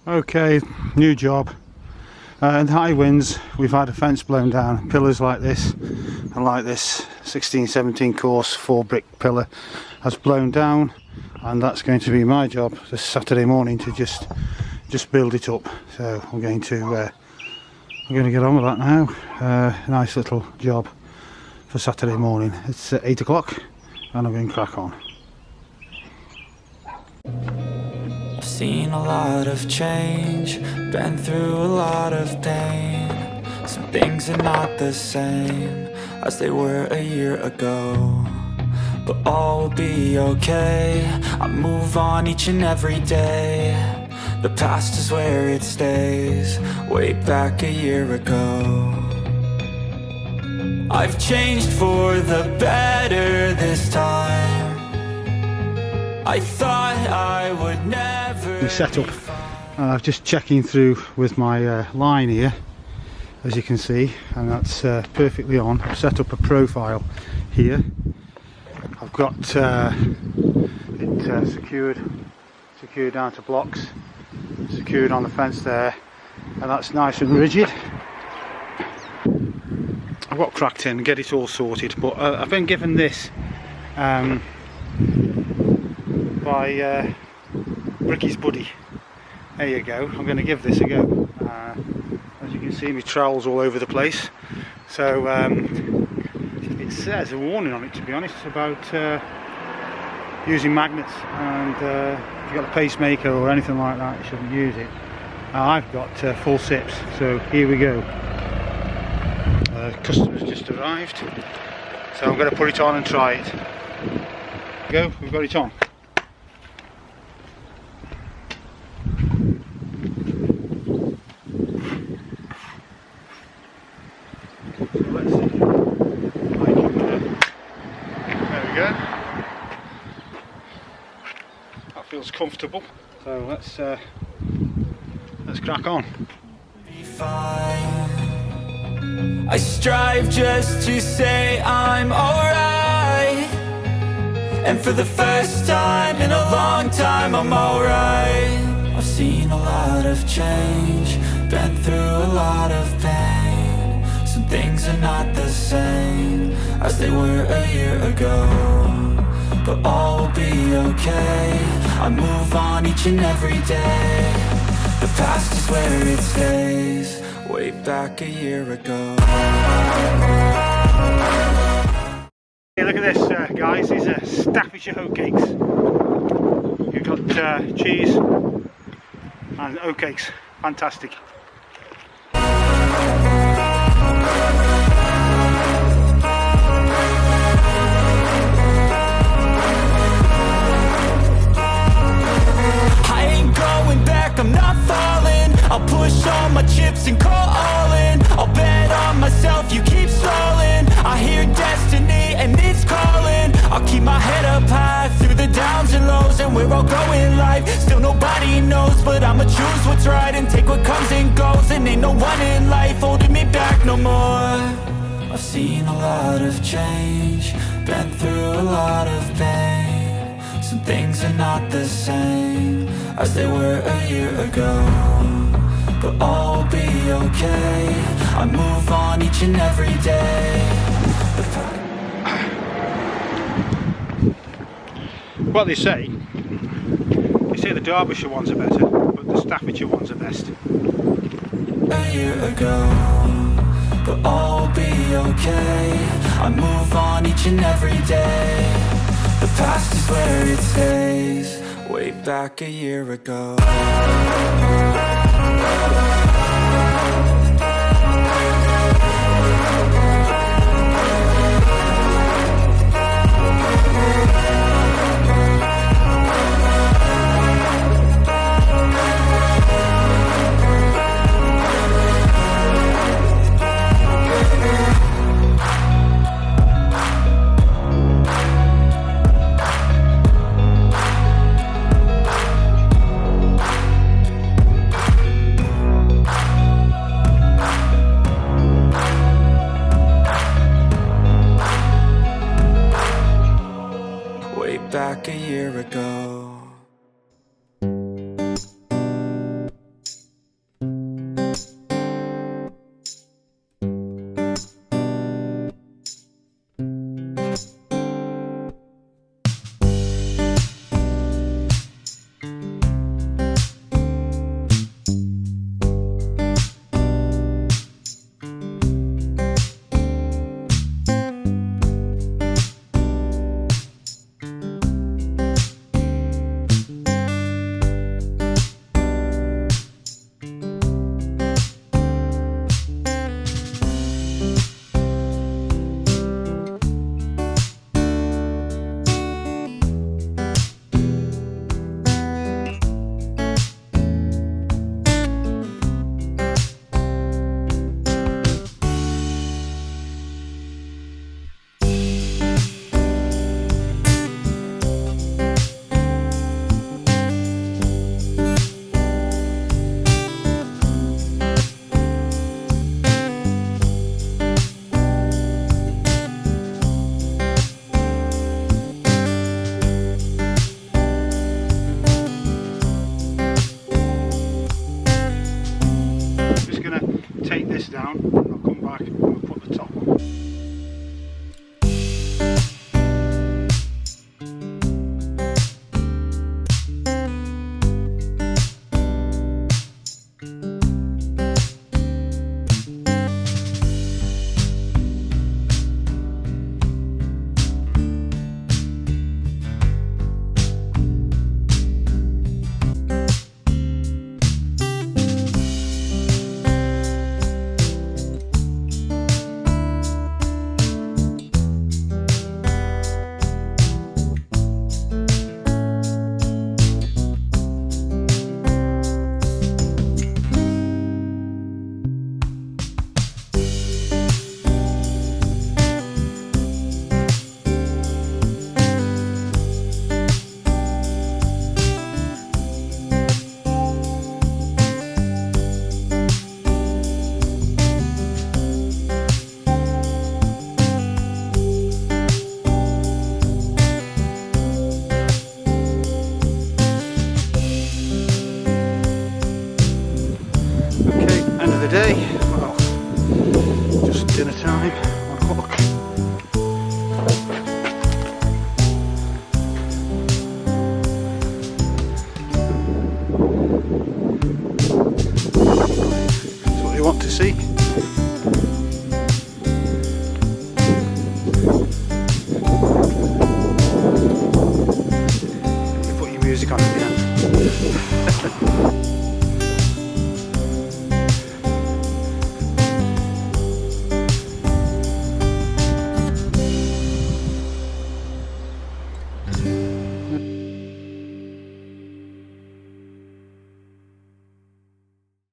Okay, new job. In high winds we've had a fence blown down. Pillars like this and like this 16-17 course 4 brick pillar has blown down, and that's going to be my job this Saturday morning to just build it up. So I'm going to get on with that now. Nice little job for Saturday morning. It's 8 o'clock and I'm going to crack on. I've seen a lot of change, been through a lot of pain. Some things are not the same as they were a year ago, but all will be okay. I move on each and every day. The past is where it stays, way back a year ago. I've changed for the better this time. I thought I would never. The setup. I'm just checking through with my line here, as you can see, and that's perfectly on. I've set up a profile here. I've got it secured down to blocks, secured on the fence there, and that's nice and rigid. I've got cracked in, get it all sorted, but I've been given this by Ricky's buddy. There you go. I'm going to give this a go. As you can see, my trowel's all over the place. So it says a warning on it, to be honest, about using magnets, and if you've got a pacemaker or anything like that, you shouldn't use it. I've got full sips, so here we go. Customer's just arrived, so I'm going to put it on and try it. Go, we've got it on. So let's see. There we go. That feels comfortable. So let's crack on. I strive just to say I'm alright, and for the first time in a long time I'm alright. I've seen a lot of change, been through a lot of pain. Some things are not the same as they were a year ago, but all will be okay. I move on each and every day. The past is where it stays, way back a year ago. Hey, look at this, guys. These are Staffordshire oatcakes. You've got cheese and oatcakes. Fantastic. I ain't going back, I'm not falling. I'll push all my chips and call all in. I'll bet on myself, you keep stalling. I hear destiny and it's calling. I'll keep my head up high through the downs and lows, and we're all going life. Still nobody knows, but I'ma choose what's right and take what comes and goes. And ain't no one in life holding me back no more. I've seen a lot of change, been through a lot of pain. Some things are not the same as they were a year ago, but all will be okay. I move on each and every day. Well, they say the Derbyshire ones are better, but the Staffordshire ones are best. A year ago, but all will be okay. I move on each and every day. The past is where it stays, way back a year ago. this down and I'll come back and we'll put the top on. Day, well, just dinner time, 1 o'clock. That's what you want to see.